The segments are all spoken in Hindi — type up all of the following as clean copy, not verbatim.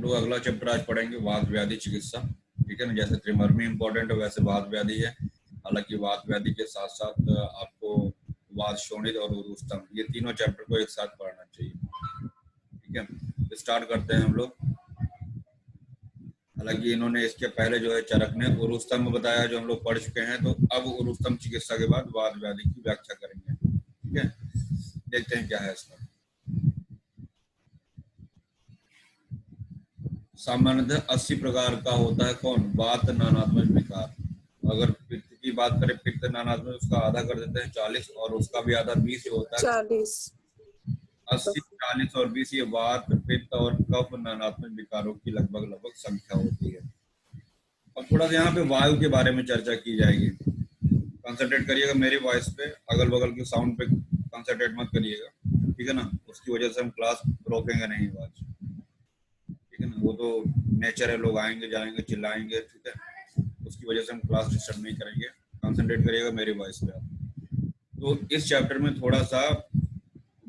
लोग अगला चैप्टर आज पढ़ेंगे वात व्याधि चिकित्सा। ठीक है ना, जैसे त्रिमर्मी इंपॉर्टेंट है वैसे वात व्याधि है। हालांकि वात व्याधि के साथ साथ आपको वात शोणित और उरुस्तम, ये तीनों चैप्टर को एक साथ पढ़ना चाहिए। ठीक है, तो स्टार्ट करते हैं हम लोग। हालांकि इन्होंने इसके पहले जो है चरक ने उरुस्तम बताया जो हम लोग पढ़ चुके हैं, तो अब उरुस्तम चिकित्सा के बाद वात व्याधि की व्याख्या करेंगे। ठीक है, देखते हैं क्या है इसमें। सामान्यतः 80 प्रकार का होता है कौन, वात नानात्मक विकार। अगर पित्त की बात करें, पित्त नानात्मक, उसका आधा कर देते हैं 40 और उसका भी आधा 20 जो होता है 40। 80, 40 और 20 ये वात पित्त और कफ नानात्मक विकारों की लगभग संख्या होती है। अब थोड़ा सा यहाँ पे वायु के बारे में चर्चा की जाएगी। कंसंट्रेट करिएगा मेरी वॉइस पे, अगल बगल के साउंड पे कंसंट्रेट मत करिएगा। ठीक है ना, उसकी वजह से हम क्लास रोकेंगे नहीं आज। ठीक है ना, वो तो नेचर है, लोग आएंगे जाएंगे चिल्लाएंगे। ठीक है, उसकी वजह से हम क्लास डिस्टर्ब नहीं करेंगे। कंसंट्रेट करिएगा मेरी वॉइस पे आप। तो इस चैप्टर में थोड़ा सा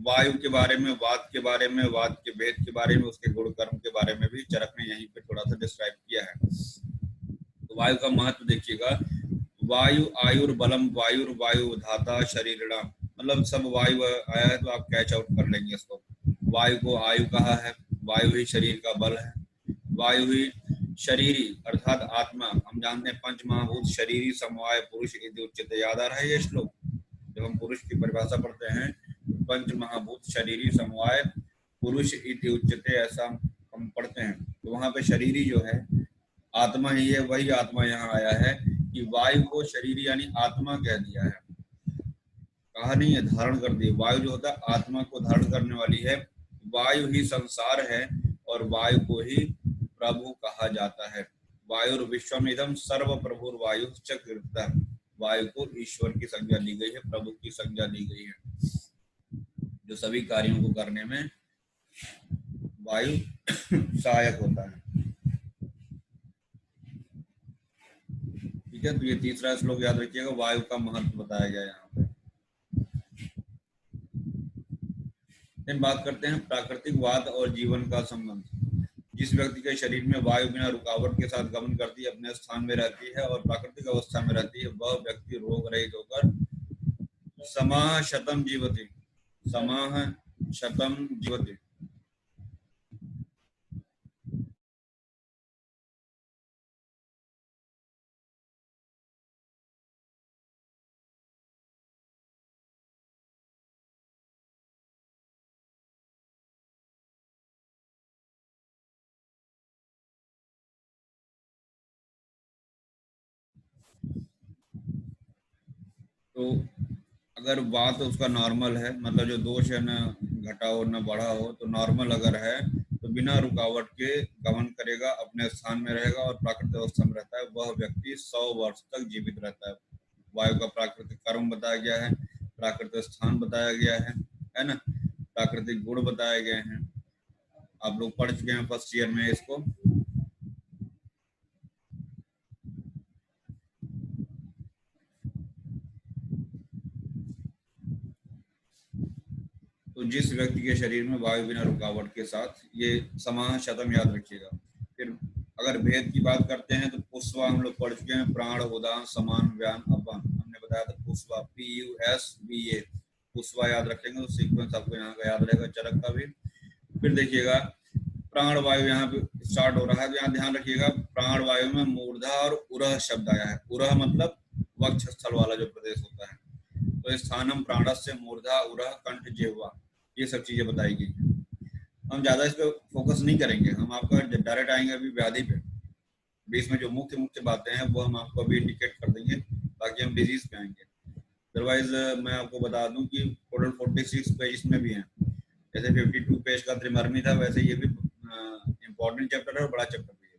वायु के बारे में, वात के बारे में, वात के भेद के बारे में, उसके गुण कर्म के बारे में भी चरक ने यहीं पे थोड़ा सा डिस्क्राइब किया है। तो वायु का महत्व देखिएगा। वायु आयुर्बलम वायुर वायु धाता शरीरणा, मतलब सब वायु आया है तो आप कैच आउट कर लेंगे इसको। वायु को आयु कहा है, वायु ही शरीर का बल है, वायु ही शरीरी अर्थात आत्मा। हम जानते हैं पंच महाभूत शरीरी समवाय पुरुष इति उच्यते, याद आ रहा है ये श्लोक जब हम पुरुष की परिभाषा पढ़ते हैं, पंच महाभूत शरीरी समवाय पुरुष इति उच्यते, ऐसा हम पढ़ते हैं। तो वहां पे शरीरी जो है आत्मा ही है, वही आत्मा यहाँ आया है कि वायु को शरीर यानी आत्मा कह दिया है, कहा नहीं है धारण कर दिया। वायु जो होता है आत्मा को धारण करने वाली है, वायु ही संसार है और वायु को ही प्रभु कहा जाता है। वायु विश्वमिदं सर्व प्रभुर वायु च कीर्तः, वायु को ईश्वर की संज्ञा दी गई है, प्रभु की संज्ञा दी गई है, जो सभी कार्यों को करने में वायु सहायक होता है। ठीक है, तो ये तीसरा श्लोक याद रखिएगा, वायु का महत्व बताया गया यहाँ पे। बात करते हैं प्राकृतिक वात और जीवन का संबंध। जिस व्यक्ति के शरीर में वायु बिना रुकावट के साथ गमन करती है, अपने स्थान में रहती है और प्राकृतिक अवस्था में रहती है, वह व्यक्ति रोग रहित होकर समाह शतम जीवति, समाह शतम जीवति। तो अगर बात उसका नॉर्मल है, मतलब जो दोष है न घटा हो न बढ़ा हो, तो नॉर्मल अगर है तो बिना रुकावट के गमन करेगा, अपने स्थान में रहेगा और प्राकृतिक अवस्था में रहता है, वह व्यक्ति 100 वर्ष तक जीवित रहता है। वायु का प्राकृतिक कर्म बताया गया है, प्राकृतिक स्थान बताया गया है ना, प्राकृतिक गुण बताए गए हैं। आप लोग पढ़ चुके हैं फर्स्ट ईयर में इसको। तो जिस व्यक्ति के शरीर में वायु बिना रुकावट के साथ, ये समाह शतम याद रखिएगा। फिर अगर भेद की बात करते हैं तो पुष्वा हम लोग पढ़ चुके हैं, प्राण उदान समान व्यान अपान, हमने बताया था पुष्वा PUSVA, पुष्वा याद रखेंगे तो सीक्वेंस आपको यहाँ का याद रहेगा, चरक का भी। फिर देखिएगा प्राण वायु यहाँ पे स्टार्ट हो रहा है, तो यहाँ ध्यान रखिएगा प्राण वायु में मूर्धा और उरह शब्द आया है। उरह मतलब वक्ष स्थल वाला जो प्रदेश होता है, तो स्थानम प्राणस्य मूर्धा उरह कंठ जिह्वा, ये सब चीजें बताई गई। हम ज्यादा इस पे फोकस नहीं करेंगे, हम आपका डायरेक्ट आएंगे अभी व्याधि पे। बीच में जो मुख्य मुख्य बातें हैं वो हम आपको अभी इंडिकेट कर देंगे, ताकि हम डिजीज पे आएंगे। अदरवाइज मैं आपको बता दूं कि टोटल 46 पेज में भी हैं। जैसे 52 पेज का त्रिमर्मी था, वैसे ये भी इंपॉर्टेंट चैप्टर है और बड़ा चैप्टर भी है।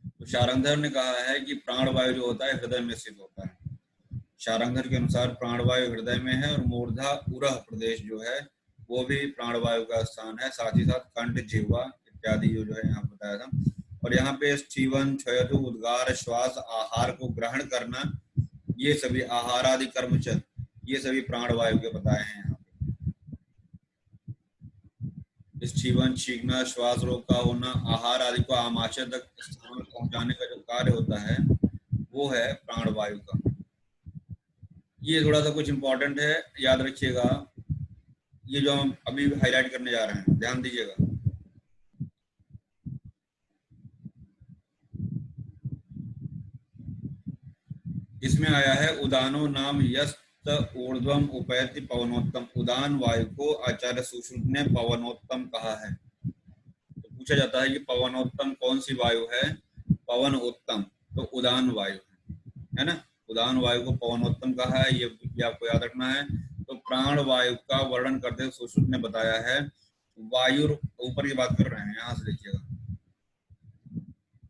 तो शारंगधर ने कहा है कि प्राण वायु जो होता है हृदय में स्थित होता है। शारंगधर के अनुसार प्राणवायु हृदय में है और मूर्धा उरह प्रदेश जो है वो भी प्राणवायु का स्थान है, साथ ही साथ कंठ जिह्वा इत्यादि जो है यहाँ बताया था। और यहाँ पे स्थीवन क्षयतु उद्गार श्वास आहार को ग्रहण करना, ये सभी आहार आदि कर्मचर्य, ये सभी प्राणवायु के बताए हैं यहाँ पे। स्टीवन, छींकना, श्वास रोग का होना, आहार आदि को आमाशय तक स्थान में पहुंचाने का जो कार्य होता है वो है प्राणवायु का। ये थोड़ा सा कुछ इंपॉर्टेंट है, याद रखिएगा। ये जो हम अभी हाईलाइट करने जा रहे हैं, ध्यान दीजिएगा। इसमें आया है उदानो नाम यस्त ऊर्ध्वम उपैति पवनोत्तम। उदान वायु को आचार्य सुश्रुत ने पवनोत्तम कहा है। तो पूछा जाता है कि पवनोत्तम कौन सी वायु है? पवन उत्तम तो उदान वायु है ना। उदान वायु को पवनोत्तम कहा है, ये आपको याद रखना है। तो प्राण वायु का वर्णन करते हुए सुश्रुत ने बताया है वायु, ऊपर की बात कर रहे हैं, यहां से देखिएगा।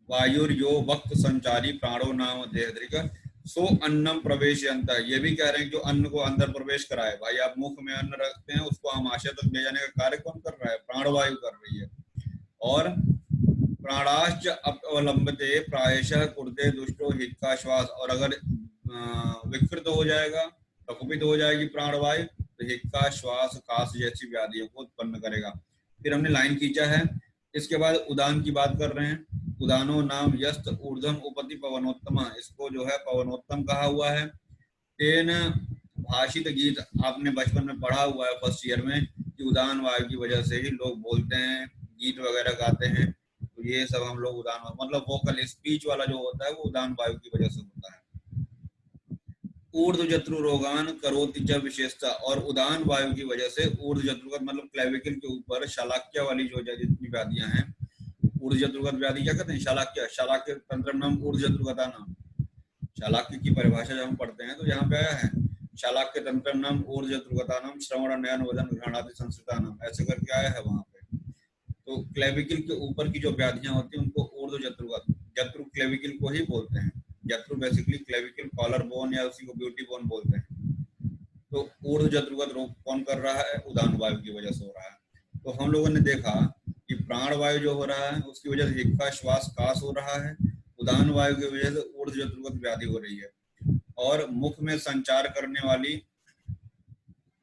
वायुर्यो वक्त संचारी प्राणो नाम देहद्रिक सो अन्नम प्रवेश अंतर। ये भी कह रहे हैं कि जो अन्न को अंदर प्रवेश कराए, भाई आप मुख में अन्न रखते हैं, उसको आमाशय तक ले जाने का कार्य कौन कर रहा है? प्राणवायु कर रही है। और प्राणाश्च अवलंबते प्रायशः कुर्ते दुष्टो हित का श्वास। और अगर विकृत हो जाएगा, प्रकुपित हो जाएगी प्राणवायु, तो हित का श्वास, काश जैसी व्याधियों को उत्पन्न करेगा। फिर हमने लाइन खींचा है। इसके बाद उदान की बात कर रहे हैं। उदानो नाम यस्त ऊर्ध्वम उपति पवनोत्तम। इसको जो है पवनोत्तम कहा हुआ है। तेन भाषित गीत, आपने बचपन में पढ़ा हुआ है फर्स्ट ईयर में कि उदान वायु की वजह से ही लोग बोलते हैं, गीत वगैरह गाते हैं। तो ये सब हम लोग उदान, मतलब वोकल स्पीच वाला जो होता है वो उदान वायु की वजह से होता है। ऊर्ध्व जत्रु रोगान करोति च विशेषता। और उदान वायु की वजह से ऊर्ध्व जत्रुगत मतलब क्लेविकल के ऊपर शालाक्य वाली जो जितनी व्याधियां हैं, ऊर्ध्व जत्रुगत व्याधि क्या कहते हैं? शालाक्य। शालाक्य तंत्र नाम ऊर्ध्व जत्रुगता नाम। शालाक्य की परिभाषा जब हम पढ़ते हैं तो यहाँ पे आया है शालाक्य तंत्र नाम ऊर्ध्व जत्रुगता नाम श्रवण नयन वदन घ्राणादि संस्कृता नाम, ऐसे करके आया है वहां पे। तो क्लेविकल के ऊपर की जो व्याधियां होती हैं उनको ऊर्ध्व जत्रुगत, जत्रु क्लेविकल को ही बोलते हैं। जत्रु बेसिकली क्लेविकल कॉलर बोन या उसी को ब्यूटी बोन बोलते हैं। तो ऊर्ध्व जत्रुगत रोग कौन कर रहा है? उदान वायु की वजह से हो रहा है। तो हम लोगों ने देखा कि प्राण वायु जो हो रहा है उसकी वजह से हिक्का श्वास कास हो रहा है। उदान वायु की वजह से ऊर्ध्व जत्रुगत व्याधि हो रही है। और मुख में संचार करने वाली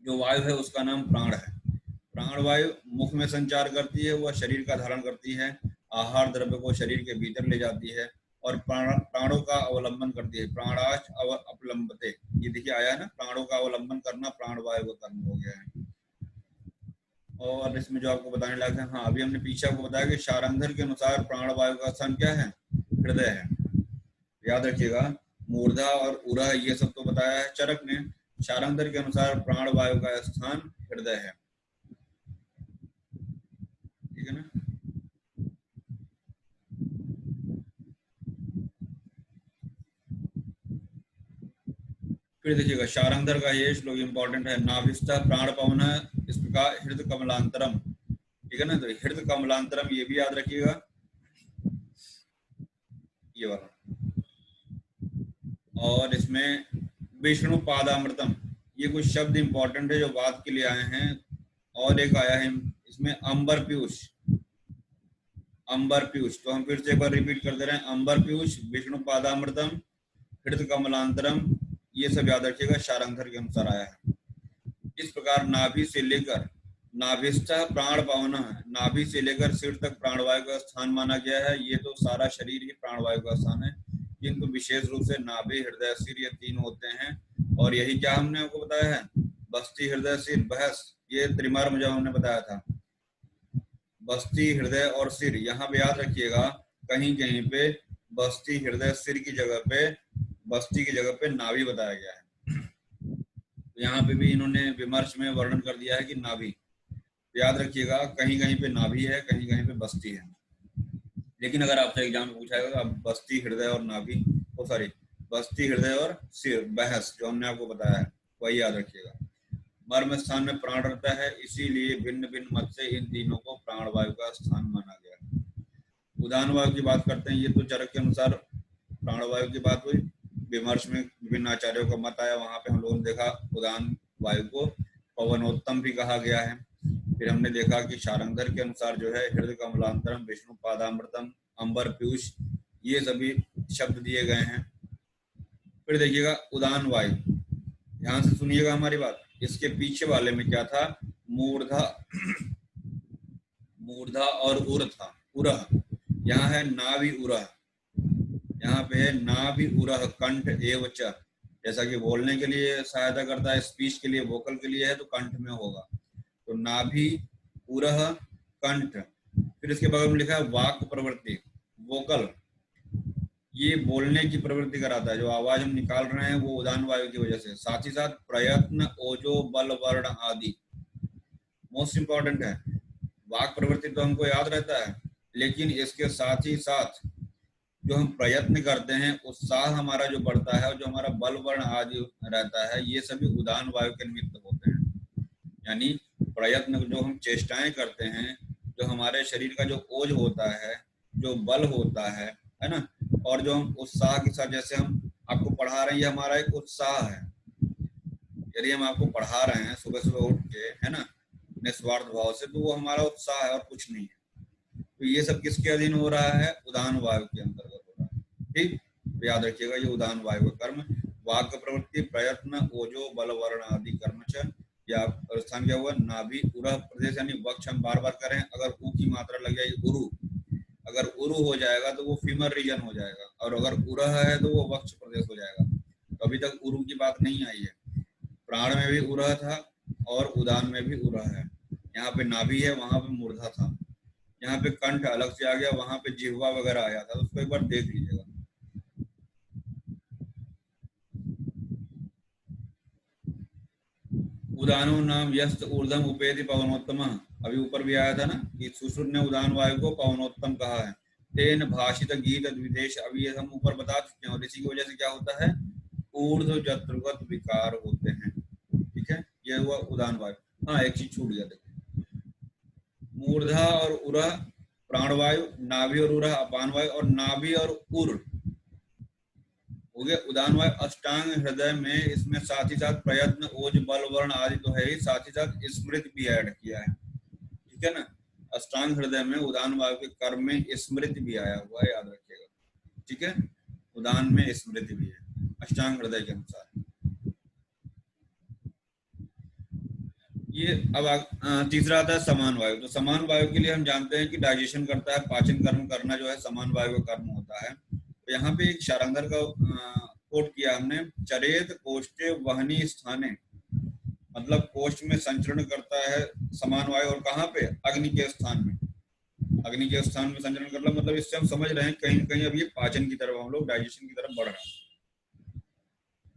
जो वायु है उसका नाम प्राण है। प्राण वायु मुख में संचार करती है, वह शरीर का धारण करती है, आहार द्रव्य को शरीर के भीतर ले जाती है और प्राणों का अवलंबन करती है। प्राणाच अवलंबते, ये देखिए आया है ना, प्राणों का अवलंबन करना प्राण वायु का कर्म हो गया है। और इसमें जो आपको बताने लगा है, हाँ अभी हमने पीछे आपको बताया कि शारंधर के अनुसार प्राण वायु का स्थान क्या है? हृदय है। याद रखिएगा, मूर्धा और उरह ये सब तो बताया है चरक ने। शारंधर के अनुसार प्राण वायु का स्थान हृदय है। ठीक है ना। फिर देखिएगा शारंधर का ये श्लोक इंपॉर्टेंट है। नाभिस्था प्राण पवन इस प्रकार हृदय कमलांतरम। ठीक है ना। तो हृदय कमलांतरम ये भी याद रखिएगा, ये वाला। और इसमें विष्णु पादामृतम, ये कुछ शब्द इंपॉर्टेंट है जो बात के लिए आए हैं। और एक आया है इसमें अंबर पीयूष। अंबर पीयूष, तो हम फिर से एक बार रिपीट कर दे रहे हैं। अंबर पीयूष, विष्णु पादामृतम, हृदय कमलांतरम, ये सब याद रखिएगा, शारंधर के अनुसार आया है। इस प्रकार नाभि से लेकर नाभिस्थ प्राण पावन, नाभि से लेकर सिर तक प्राणवायु का स्थान माना गया है। ये तो सारा शरीर ही प्राणवायु का स्थान है, किंतु विशेष रूप से नाभि, हृदय, सिर, ये तीन होते हैं। और यही क्या हमने आपको बताया है, बस्ती, हृदय, सिर, बहस, ये त्रिमार्ग जब हमने बताया था, बस्ती, हृदय और सिर। यहाँ पे याद रखिएगा कहीं कहीं पे बस्ती, हृदय, सिर की जगह पे, बस्ती की जगह पे नाभि बताया गया है। यहाँ पे भी इन्होंने विमर्श में वर्णन कर दिया है कि नाभि। याद रखिएगा कहीं कहीं पे नाभि है, कहीं कहीं पे बस्ती है। लेकिन अगर आपसे एग्जाम में पूछा जाएगा बस्ती, हृदय और नाभि, ओ सॉरी, बस्ती, हृदय और सिर, बहस, जो हमने आपको बताया है वही याद रखिएगा। मर्म स्थान में प्राण रहता है, इसीलिए भिन्न भिन्न मत से इन तीनों को प्राणवायु का स्थान माना गया। उदान वायु की बात करते हैं। ये तो चरक के अनुसार प्राणवायु की बात हुई। विमर्श में विभिन्न आचार्यों का मत आया, वहां पे हम लोगों ने देखा उदान वायु को पवनोत्तम भी कहा गया है। फिर हमने देखा कि शारंधर के अनुसार जो है हृदय कमलांतरम, विष्णु पादामृतम, अंबर पीयूष, ये सभी शब्द दिए गए हैं। फिर देखिएगा उदान वायु, ध्यान से सुनिएगा हमारी बात। इसके पीछे वाले में क्या था? मूर्धा, मूर्धा और उर था, उरह। यहाँ है नाभि उरह, यहाँ पे है नाभि उरह कंठ एव च। जैसा कि बोलने के लिए सहायता करता है, स्पीच के लिए, वोकल के लिए है तो कंठ में होगा। तो नाभि उरह कंठ। फिर इसके बगल में लिखा है वाक प्रवृत्ति, वोकल। ये बोलने की प्रवृत्ति कराता है, जो आवाज हम निकाल रहे हैं वो उदान वायु की वजह से। साथ ही साथ प्रयत्न, ओजो, बल, वर्ण आदि मोस्ट इंपॉर्टेंट है। वाक प्रवृत्ति तो हमको याद रहता है, लेकिन इसके साथ ही साथ जो हम प्रयत्न करते हैं, उत्साह हमारा जो बढ़ता है और जो हमारा बल वर्ण आदि रहता है, ये सभी उदान वायु के निमित्त होते हैं। यानी प्रयत्न जो हम चेष्टाएं करते हैं, जो हमारे शरीर का जो ओज होता है, जो बल होता है ना, और जो हम उत्साह के साथ, जैसे हम आपको पढ़ा रहे हैं, ये हमारा एक उत्साह है। यदि हम आपको पढ़ा रहे हैं सुबह सुबह उठ के, है ना, निस्वार्थ भाव से, तो वो हमारा उत्साह है और कुछ नहीं है। तो ये सब किसके अधीन हो रहा है? उदान वायु के अंतर्गत हो रहा है। ठीक, तो याद रखिएगा, ये उदान वायु का कर्म। वाक्य प्रवृत्ति, प्रयत्न, ओजो, बल, वर्ण आदि कर्म च। या स्थान क्या हुआ? नाभि उरह प्रदेश, यानी वक्ष हम बार बार करें। अगर ऊ की मात्रा लग जाएगी उरु, अगर उरु हो जाएगा तो वो फीमर रीजन हो जाएगा, और अगर उरह है तो वो वक्ष प्रदेश हो जाएगा। तो अभी तक उरु की बात नहीं आई है। प्राण में भी उरह था और उदान में भी उरह है। यहाँ पे नाभि है, वहां पे मूर्धा था। यहाँ पे कंठ अलग से आ गया, वहां पे जिह्वा वगैरह आया था, तो उसको एक बार देख लीजिएगा। उदानो नाम यस्त ऊर्धम उपेति पवनोत्तम। अभी ऊपर भी आया था ना कि सुश्रुत ने उदान वायु को पवनोत्तम कहा है। तेन भाषित गीत द्विदेश, अभी ये हम ऊपर बता चुके हैं। और इसी की वजह से क्या होता है? ऊर्ध्व जत्रगत विकार होते हैं। ठीक है, ये हुआ उदान वायु। हाँ, एक चीज छूट गया, देखिए, मूर्धा और उरह प्राणवायु, नाभि और उरह अपान वायु, और नाभि और उर हो गया उदान वायु। अष्टांग हृदय में इसमें साथ ही साथ प्रयत्न, ओज, बल, वर्ण आदि तो है ही, साथ ही साथ स्मृति भी ऐड किया है। ठीक है ना, अष्टांग हृदय में उदान वायु के कर्म में स्मृति भी आया हुआ है, याद रखिएगा। ठीक है, उदान में स्मृति भी है अष्टांग हृदय के अनुसार। ये अब तीसरा आता है समान वायु। तो समान वायु के लिए हम जानते हैं कि डाइजेशन करता है, पाचन कर्म करना जो है समान वायु का कर्म होता है। तो यहाँ पे एक शारंगर का कोट किया हमने, चरेत कोष्ठे वहनी स्थाने, मतलब कोष्ठ में संचरण करता है समान वायु, और कहाँ पे? अग्नि के स्थान में। अग्नि के स्थान में संचरण करना मतलब इससे हम समझ रहे हैं कहीं कहीं अब ये पाचन की तरफ, हम लोग डाइजेशन की तरफ बढ़ रहे हैं।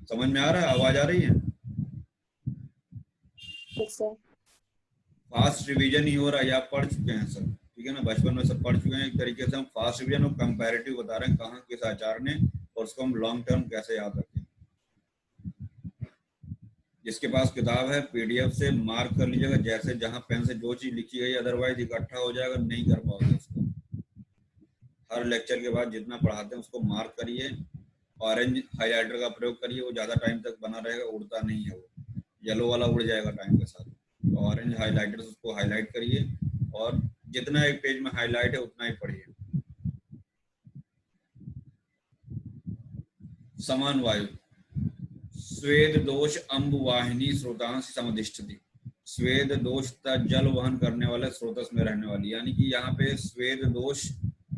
समझ में आ रहा है? आवाज आ रही है? फास्ट रिवीजन ही हो रहा है, या पढ़ चुके हैं सब? ठीक है ना, बचपन में सब पढ़ चुके हैं। एक तरीके से हम फास्ट रिवीजन और कंपैरेटिव बता रहे हैं, कहाँ किस आचार्य ने, और उसको हम लॉन्ग टर्म कैसे याद रखें। जिसके पास किताब है पीडीएफ से मार्क कर लीजिएगा, जैसे जहां पेन से जो चीज लिखी गई, अदरवाइज इकट्ठा हो जाएगा, नहीं कर पाओगे उसको। हर लेक्चर के बाद जितना पढ़ाते हैं उसको मार्क करिए। ऑरेंज हाइलाइटर का प्रयोग करिए, वो ज्यादा टाइम तक बना रहेगा, उड़ता नहीं है वो। येलो वाला उड़ जाएगा टाइम के साथ। तो ऑरेंज हाइलाइटर से उसको हाईलाइट करिए, और जितना एक पेज में हाईलाइट है उतना ही पढ़िए। समान वायु, स्वेद दोष अम्ब वाहिनी स्रोतांश समधिष्ठति। स्वेद दोष तथा जल वहन करने वाले स्रोतस में रहने वाली, यानी कि यहाँ पे स्वेद दोष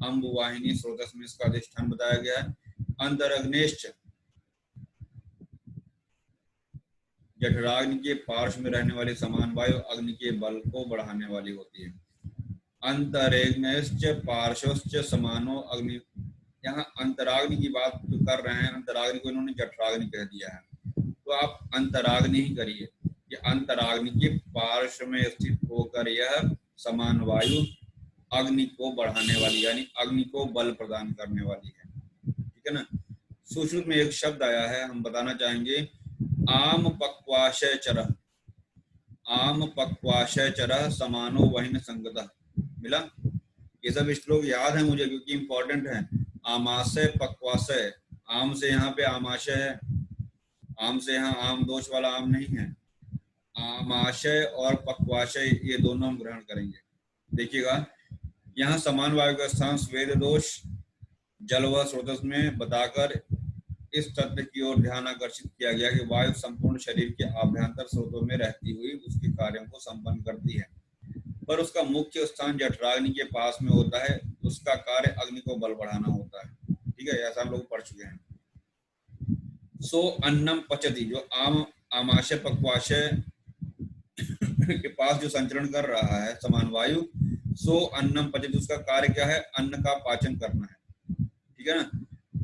अम्ब वाहिनी स्रोतस में इसका अधिष्ठान बताया गया है। अंतरग्नेश्च, जठराग्नि के पार्श्व में रहने वाली समान वायु अग्नि के बल को बढ़ाने वाली होती है। अंतरेग्नेश्च पार्श्वश्च समानो अग्नि, यहाँ अंतराग्नि की बात जो कर रहे हैं, अंतराग्नि को इन्होंने जठराग्नि कह दिया है, तो आप अंतराग्नि ही करिए। ये अंतराग्नि के पार्श्व में स्थित होकर यह समान वायु अग्नि को बढ़ाने वाली, यानी अग्नि को बल प्रदान करने वाली है। ठीक है ना। सुश्रुत में एक शब्द आया है, हम बताना चाहेंगे, आम पक्वाशय चरः। आम पक्वाशय चरः समानो वहिन संगतः। मिला? ये सब श्लोक याद है मुझे क्योंकि इंपॉर्टेंट है। आमाशय पक्वाशय, आम से यहाँ पे आमाशय है, आम से यहाँ आम दोष वाला आम नहीं है। आमाशय और पक्वाशय ये दोनों हम ग्रहण करेंगे। देखिएगा, यहाँ समान वायु का स्थान स्वेद दोष जल व स्रोतस में बताकर इस तथ्य की ओर ध्यान आकर्षित किया गया कि वायु संपूर्ण शरीर के आभ्यंतर स्रोतों में रहती हुई उसके कार्यों को संपन्न करती है। पर उसका मुख्य स्थान जठराग्नि के पास में होता है। उसका कार्य अग्नि को बल बढ़ाना होता है। ठीक है, ऐसा हम लोग पढ़ चुके हैं। सो अन्नम पचती, जो आमाशय पक्वाशय के पास जो संचरण कर रहा है समान वायु, सो अन्नम पचती, उसका कार्य क्या है? अन्न का पाचन करना है। ठीक है ना।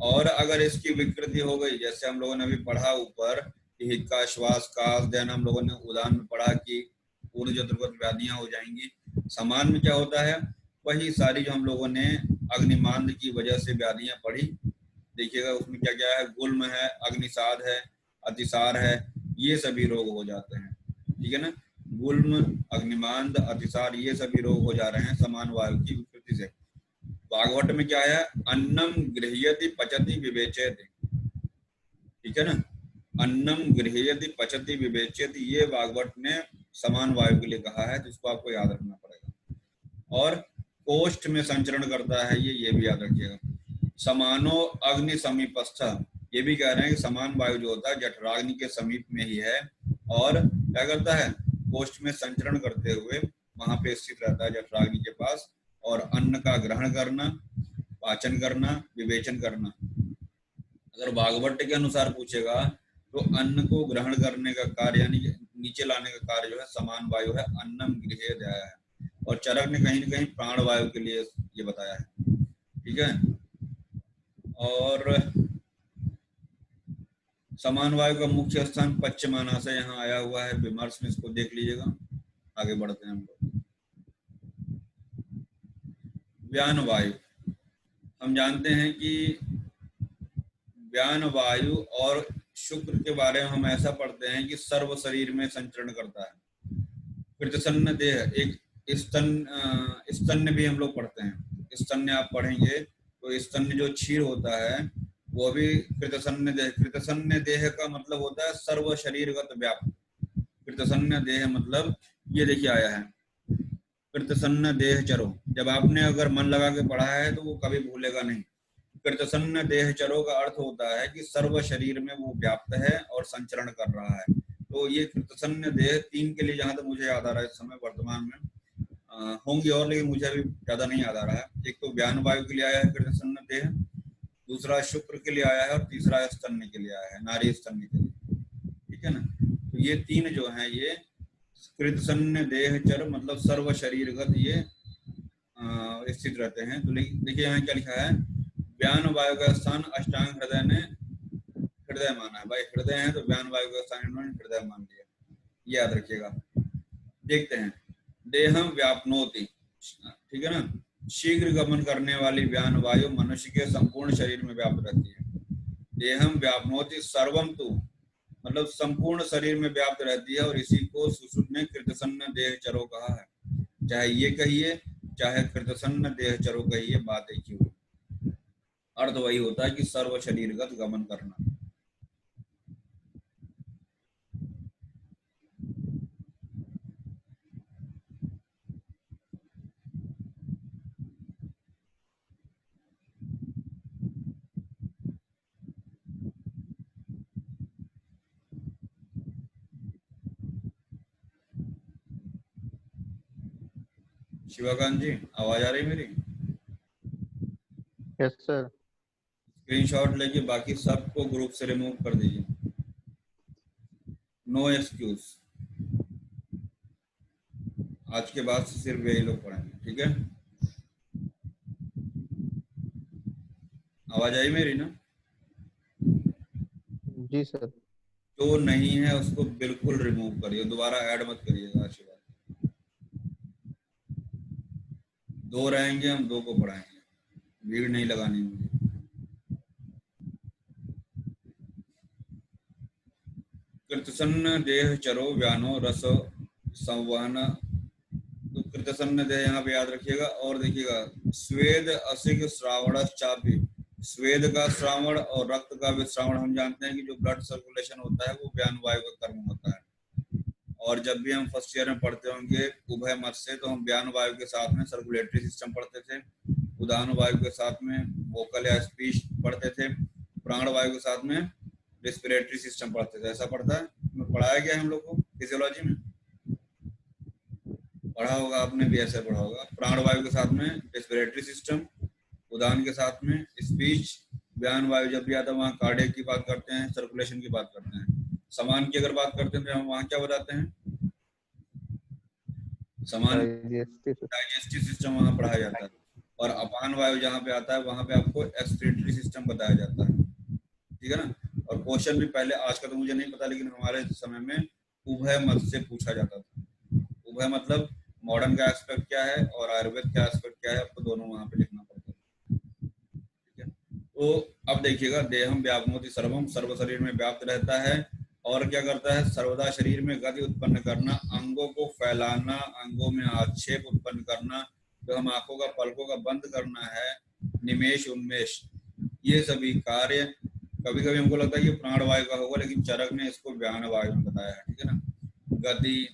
और अगर इसकी विकृति हो गई, जैसे हम लोगों ने अभी पढ़ा ऊपर कि हिक्का, श्वास, कास, देन हम लोगों ने उदाहरण में पढ़ा कि पूर्ण जतुर्गत व्याधियां हो जाएंगी। समान में क्या होता है? वही सारी जो हम लोगों ने अग्निमांद की वजह से व्याधियां पढ़ी, देखिएगा उसमें क्या क्या है, गुल्म है, अग्निसाद है, अतिसार है, ये सभी रोग हो जाते हैं। ठीक है ना। गुल्म, अग्निमांद, अतिसार, ये सभी रोग हो जा रहे हैं समान वायु की विकृति से। भागवत में क्या है? अन्नम गृह्यति पचति विवेचयति। ठीक है ना। अन्नम गृह्यति पचति विवेचयति, ये भागवत ने समान वायु के लिए कहा है, जिसको आपको याद रखना पड़ेगा। और कोष्ठ में संचरण करता है ये भी याद रखिएगा। समानो अग्नि समीपस्थ, ये भी कह रहे हैं कि समान वायु जो होता है जठराग्नि के समीप में ही है, और क्या करता है? कोष्ठ में संचरण करते हुए वहां पे स्थित रहता है जठराग्नि के पास, और अन्न का ग्रहण करना, पाचन करना, विवेचन करना। अगर भागवत के अनुसार पूछेगा तो अन्न को ग्रहण करने का कार्य यानी नीचे लाने का कार्य जो है समान वायु है, अन्नम गृह्य दिया है। और चरक ने कहीं न कहीं प्राण वायु के लिए ये बताया है। ठीक है। और समान वायु का मुख्य स्थान पश्चिमाना से यहाँ आया हुआ है विमर्श में, इसको देख लीजिएगा। आगे बढ़ते हैं हम लोग। व्यान वायु, हम जानते हैं कि व्यान वायु और शुक्र के बारे में हम ऐसा पढ़ते हैं कि सर्व शरीर में संचरण करता है। कृतसन्न देह, एक स्तन्य भी हम लोग पढ़ते हैं। स्तन्य आप पढ़ेंगे तो स्तन्य जो क्षीर होता है वो भी कृतसन्न देह। कृतसन्न देह का मतलब होता है सर्व शरीरगत व्याप्त। कृतसन्न देह मतलब ये देखिए आया है, कृतसन्न देह चरो। जब आपने अगर मन लगा के पढ़ा है तो वो कभी भूलेगा नहीं। कृतसन्न देह चरो का अर्थ होता है कि सर्व शरीर में वो व्याप्त है और संचरण कर रहा है। तो ये कृतसन्न देह तीन के लिए जहां तक मुझे याद आ रहा है इस समय वर्तमान में, होंगे और, लेकिन मुझे अभी ज्यादा नहीं याद आ रहा है। एक तो व्यान वायु के लिए आया है कृतसन्न देह, दूसरा शुक्र के लिए आया है, और तीसरा स्तन्य के लिए आया है, नारी स्तन्य के लिए। ठीक है ना। तो ये तीन जो हैं ये कृतसन्न देह चर मतलब सर्व शरीरगत ये स्थित रहते हैं। तो देखिए यहाँ क्या लिखा है, व्यान वायु का स्थान अष्टांग हृदय ने हृदय माना है। भाई हृदय है तो व्यान वायु का स्थान इन्होंने हृदय मान लिया, ये याद रखिएगा। देखते हैं, देहम व्यापनोति, ठीक है ना। शीघ्र गमन करने वाली व्यान वायु मनुष्य के संपूर्ण शरीर में व्याप्त रहती है। देहम व्यापनोति सर्वम तु, मतलब संपूर्ण शरीर में व्याप्त रहती है, और इसी को सुश्रुत ने कृतसन्न देह चरो कहा है। चाहे ये कहिए चाहे कृतसन्न देह चरो कहिए, बात एक ही हुई। अर्थ वही होता है कि सर्व शरीरगत गमन करना। शिवाकांत जी, आवाज आ रही मेरी? Yes sir. स्क्रीनशॉट लेके बाकी सबको ग्रुप से रिमूव कर दीजिए, नो एक्सक्यूज। आज के बाद से सिर्फ यही लोग पढ़ेंगे, ठीक है। आवाज आई मेरी ना? जी सर। जो नहीं है उसको बिल्कुल रिमूव करिए, दोबारा ऐड मत करिएगा। आज के बाद दो रहेंगे, हम दो को पढ़ाएंगे, भीड़ नहीं लगानी मुझे। कृतसन्न देह चरो व्यानो रस संवहन, तो कृतसन्न देह यहाँ पे याद रखिएगा। और देखिएगा, स्वेद असिग श्रावण चापी, स्वेद का श्रावण और रक्त का भी श्रावण, हम जानते हैं कि जो ब्लड सर्कुलेशन होता है वो व्यान वायु का कर्म होता है। और जब भी हम फर्स्ट ईयर में पढ़ते होंगे उभय मत से, तो हम व्यान वायु के साथ में सर्कुलेटरी सिस्टम पढ़ते थे, उदान वायु के साथ में वोकल या स्पीच पढ़ते थे, प्राण वायु के साथ में रेस्पिरेटरी सिस्टम पढ़ते थे। ऐसा पढ़ता है, पढ़ाया गया हम लोग को फिजियोलॉजी में। पढ़ा होगा, आपने भी ऐसे पढ़ा होगा। प्राणवायु के साथ में रेस्पिरेटरी सिस्टम, उदान के साथ में स्पीच, बयान वायु जब भी आता है वहाँ कार्डियक की बात करते हैं, सर्कुलेशन की बात करते हैं। समान की अगर बात करते हैं तो हम वहाँ क्या बताते हैं, समान डाइजेस्टिव। डाइजेस्टिव सिस्टम वहाँ पढ़ाया जाता है। और अपान वायु जहाँ पे आता है वहाँ पे आपको एक्सक्रीटरी सिस्टम बताया जाता है, ठीक है ना। और क्वेश्चन भी पहले, आज का तो मुझे नहीं पता, लेकिन हमारे समय में उभय मत से पूछा जाता था। उभय मतलब मॉडर्न का एस्पेक्ट क्या है और आयुर्वेद का एस्पेक्ट क्या है, आपको दोनों वहाँ पे लिखना पड़ता है, ठीक है। तो अब देखिएगा, देहम व्याप्नोति सर्वम, सर्व शरीर में व्याप्त रहता है। और क्या करता है, सर्वदा शरीर में गति उत्पन्न करना, अंगों को फैलाना, अंगों में आक्षेप उत्पन्न करना, जो हम आंखों का पलकों का बंद करना है, निमेश उन्मेष, ये सभी कार्य। कभी कभी हमको लगता है कि प्राणवायु का होगा, लेकिन चरक ने इसको व्यान वायु में बताया है, ठीक है ना। गति,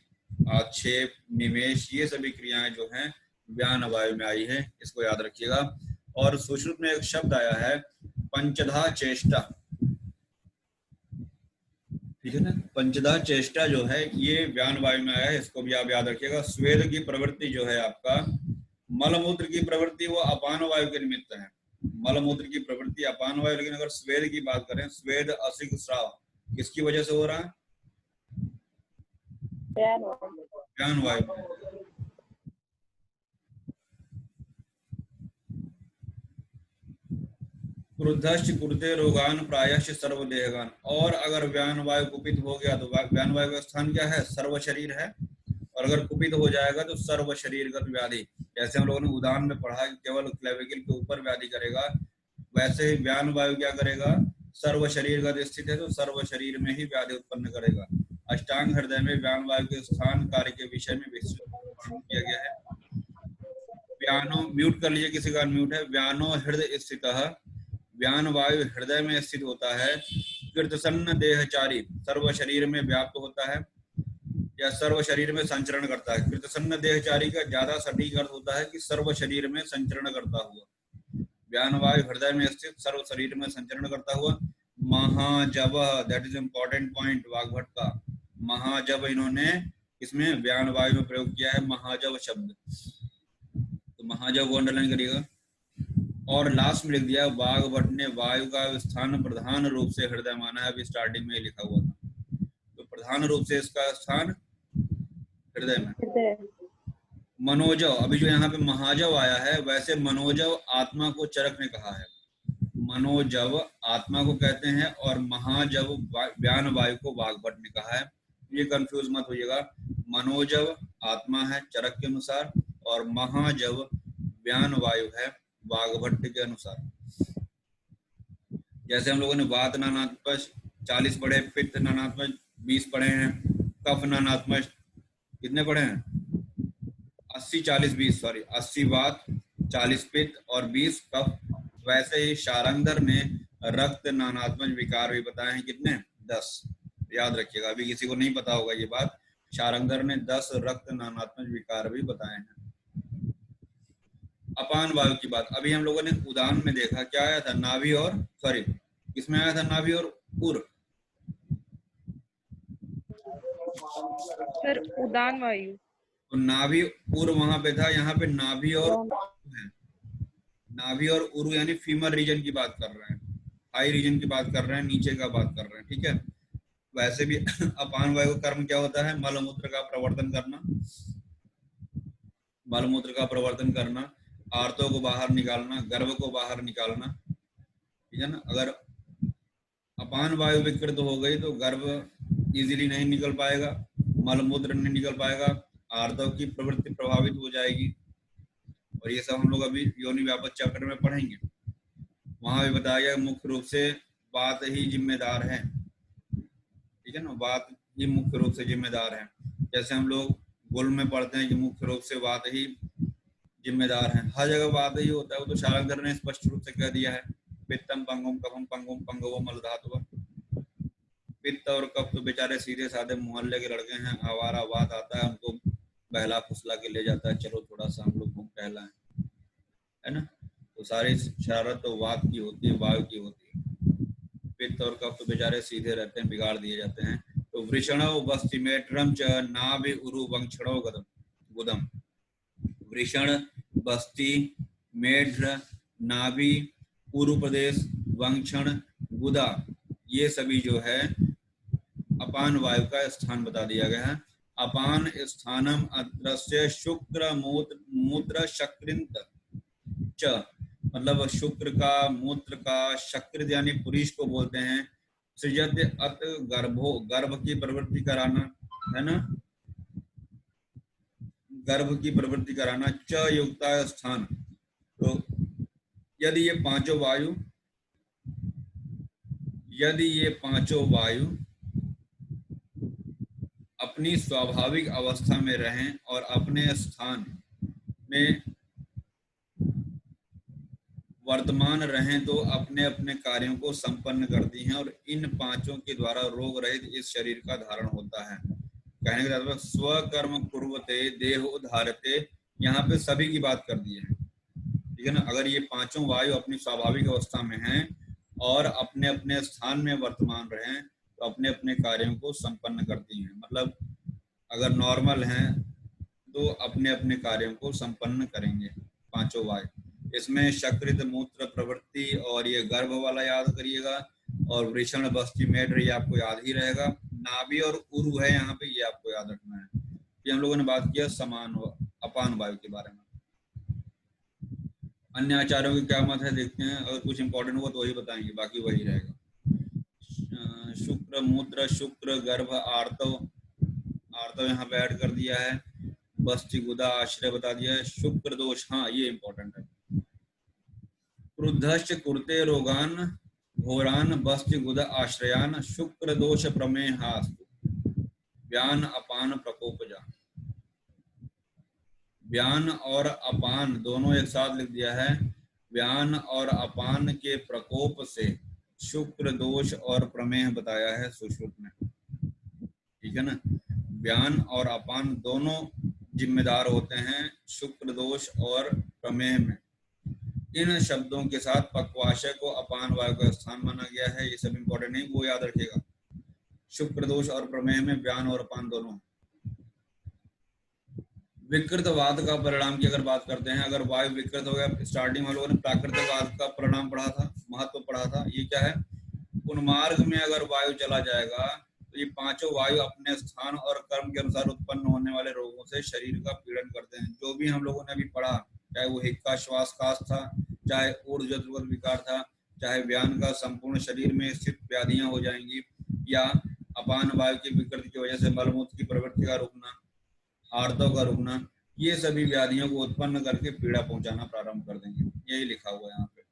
आक्षेप, निमेश, ये सभी क्रियाएं जो हैं व्यान वायु में आई है, इसको याद रखिएगा। और सुश्रुत में एक शब्द आया है पंचधा चेष्टा, ठीक है ना। पंचधा चेष्टा जो है ये व्यान वायु में आया है, इसको भी आप याद रखिएगा। स्वेद की प्रवृत्ति जो है आपका, मलमूत्र की प्रवृत्ति वो अपान वायु के निमित्त है। मलमूत्र की प्रवृत्ति अपान वायु, लेकिन अगर स्वेद की बात करें, स्वेद असिक स्राव किसकी वजह से हो रहा है, व्यान वायु में। क्रुद्धश्च कुरुते रोगान प्रायश्च सर्वदेहगान। और अगर व्यान वायु कुपित हो गया तो व्यान वायु का स्थान क्या है, सर्व शरीर है। और अगर कुपित हो जाएगा तो सर्व शरीरगत व्याधि। जैसे हम लोगों ने उदान में पढ़ा कि केवल क्लेविकल के ऊपर व्याधि करेगा, वैसे ही व्यान वायु क्या करेगा, सर्व शरीरगत स्थित है तो सर्व शरीर में ही व्याधि उत्पन्न करेगा। अष्टांग हृदय में व्यान वायु के स्थान कार्य के विषय में विस्तृत किया गया है। व्यानो, म्यूट कर लीजिए, किसी का म्यूट है। व्यानो हृदय स्थित, व्यान वायु हृदय में स्थित होता है। कृतसन्न देहचारी, सर्व शरीर में व्याप्त होता है या सर्व शरीर में संचरण करता है। कृतसन्न देहचारी का ज्यादा सटीक अर्थ होता है कि सर्व शरीर में संचरण करता हुआ। व्यान वायु हृदय में स्थित, सर्व शरीर में संचरण करता हुआ। महाजव, that is important point Vagbhata का। महाजव इन्होंने इसमें व्यान वायु में प्रयोग किया है, महाजव शब्द, तो महाजव को अंडरलाइन करिएगा। और लास्ट में लिख दिया, वाग्भट ने वायु का स्थान प्रधान रूप से हृदय माना है, अभी स्टार्टिंग में लिखा हुआ था। तो प्रधान रूप से इसका स्थान हृदय में। मनोजव, अभी जो यहाँ पे महाजव आया है, वैसे मनोजव आत्मा को चरक ने कहा है। मनोजव आत्मा को कहते हैं और महाजव व्यान वायु को वाग्भट ने कहा है। ये कंफ्यूज मत होइएगा, मनोजव आत्मा है चरक के अनुसार और महाजव व्यान वायु है वाग्भट के अनुसार। जैसे हम लोगों ने वात नानात्मज 40 पढ़े, पित्त नानात्मज 20 पढ़े हैं, कफ नानात्मज कितने पढ़े हैं, 80 40 20, सॉरी 80 वात, 40 पित्त और 20 कफ। वैसे ही शारंगधर ने रक्त नानात्मज विकार भी बताए हैं, कितने, 10। याद रखिएगा, अभी किसी को नहीं पता होगा ये बात, शारंगधर ने 10 रक्त नानात्मज विकार भी बताए हैं। अपान वायु की बात अभी हम लोगों ने उदान में देखा, क्या आया था, नाभि और, सॉरी किसमें आया था, नाभि और उर, सर उदान वायु। तो नाभि उर वहां पे था, यहाँ पे नाभि और है। नाभि और उरु यानी फीमर रीजन की बात कर रहे हैं, हाई रीजन की बात कर रहे हैं, नीचे का बात कर रहे हैं, ठीक है। वैसे भी अपान वायु का कर्म क्या होता है, मलमूत्र का प्रवर्तन करना, मलमूत्र का प्रवर्तन करना, आर्तों को बाहर निकालना, गर्भ को बाहर निकालना, ठीक है ना। अगर अपान वायु विकृत हो गई तो गर्भ इजीली नहीं निकल पाएगा, मलमूत्र नहीं निकल पाएगा, आर्तों की प्रवृत्ति प्रभावित हो जाएगी। और ये सब हम लोग अभी योनि व्यापक चैप्टर में पढ़ेंगे। वहां भी बताया गया मुख्य रूप से वात ही जिम्मेदार है, ठीक है ना, वात ही मुख्य रूप से जिम्मेदार है। जैसे हम लोग गुल में पढ़ते हैं कि मुख्य रूप से वात ही जिम्मेदार है, हर जगह वात ही होता है, वो तो शारंगधर ने स्पष्ट रूप से कह दिया है। पित्तम पंगुम कफम पंगुम पंगवो मलधातु। पित्त और कफ तो बेचारे सीधे साधे मोहल्ले के लड़के हैं, आवारा वात आता है उनको बहला फुसला के ले जाता है, चलो थोड़ा सा हम लोग घूम टहलाएं, है ना। तो सारी शरारत तो वात की होती है, वायु की होती है। पित्त और कफ तो बेचारे सीधे रहते हैं, बिगाड़ दिए जाते हैं। तो वृषणो वस्तिमेट्रम च नाभि उरु वंक्षणो गतम, गुदम, वृषण, बस्ती, मेढ्र, नाभि, पूर्व प्रदेश, वंक्षण, गुदा, ये सभी जो है अपान वायु का स्थान बता दिया गया है। अपान स्थानम अद्रस्य शुक्र मूत्र शक्रिंत च, मतलब शुक्र का, मूत्र का, शक्र यानी पुरुष को बोलते हैं। सृजत अत गर्भो, गर्भ की प्रवृत्ति कराना, है ना, गर्भ की प्रवृत्ति कराना। च युक्ता स्थान, तो यदि ये पांचों वायु, यदि ये पांचों वायु अपनी स्वाभाविक अवस्था में रहें और अपने स्थान में वर्तमान रहें तो अपने अपने कार्यों को संपन्न करती हैं और इन पांचों के द्वारा रोग रहित इस शरीर का धारण होता है। कहने का मतलब स्वकर्म कुर्वते देह उद्धारते, यहाँ पे सभी की बात कर दी है, ठीक है ना। अगर ये पांचों वायु अपनी स्वाभाविक अवस्था में हैं और अपने अपने स्थान में वर्तमान रहें तो अपने अपने कार्यों को संपन्न करती हैं। मतलब अगर नॉर्मल हैं तो अपने अपने कार्यों को संपन्न करेंगे पांचों वायु। इसमें शक्रित, मूत्र, प्रवृत्ति और ये गर्भ वाला याद करिएगा, और वृषण, बस्ती, मेढ्र ये आपको याद ही रहेगा। नाभि और उरु है यहाँ पे, ये आपको याद रखना है। ये हम लोगों ने बात किया समान अपान वायु के बारे में। अन्य आचार्यों की क्या मत है देखते हैं, अगर कुछ इंपॉर्टेंट हुआ तो वही बताएंगे, बाकी वही रहेगा। शुक्र, मूत्र, शुक्र, गर्भ, आर्तव, आर्तव यहाँ पे ऐड कर दिया है। बस्ती, गुदा, आश्रय बता दिया है। शुक्र दोष, हाँ ये इंपॉर्टेंट है। क्रुद्धश्च कुरुते रोगान घोरान बस्ति गुदा आश्रयान शुक्र दोष प्रमेहास्तु व्यान अपान प्रकोपजा। व्यान और अपान दोनों एक साथ लिख दिया है। व्यान और अपान के प्रकोप से शुक्र दोष और प्रमेह बताया है सुश्रुत में, ठीक है ना। व्यान और अपान दोनों जिम्मेदार होते हैं शुक्र दोष और प्रमेह में। इन शब्दों के साथ पक्वाशय को अपान वायु का स्थान माना गया है। ये सब इंपॉर्टेंट नहीं, वो याद रखिएगा। शुक्र दोष और प्रमेह में व्यान और अपान दोनों। विकृतवाद का परिणाम की अगर बात करते हैं, अगर वायु विकृत हो गया, स्टार्टिंग में लोगों ने प्राकृतिकवाद का परिणाम पढ़ा था, महत्व पढ़ा था। ये क्या है, उन्मार्ग में अगर वायु चला जाएगा तो ये पांचों वायु अपने स्थान और कर्म के अनुसार उत्पन्न होने वाले रोगों से शरीर का पीड़न करते हैं। जो भी हम लोगों ने अभी पढ़ा, चाहे वो हिक्का श्वास काश था, चाहे ऊर्ध्वगत विकार था, चाहे व्यान का संपूर्ण शरीर में स्थित व्याधियां हो जाएंगी, या अपान वायु की विकृति की वजह से मलमूत्र की प्रवृत्ति का रुकना, आर्तव का रुकना, ये सभी व्याधियों को उत्पन्न करके पीड़ा पहुंचाना प्रारंभ कर देंगे। यही लिखा हुआ है यहाँ पे।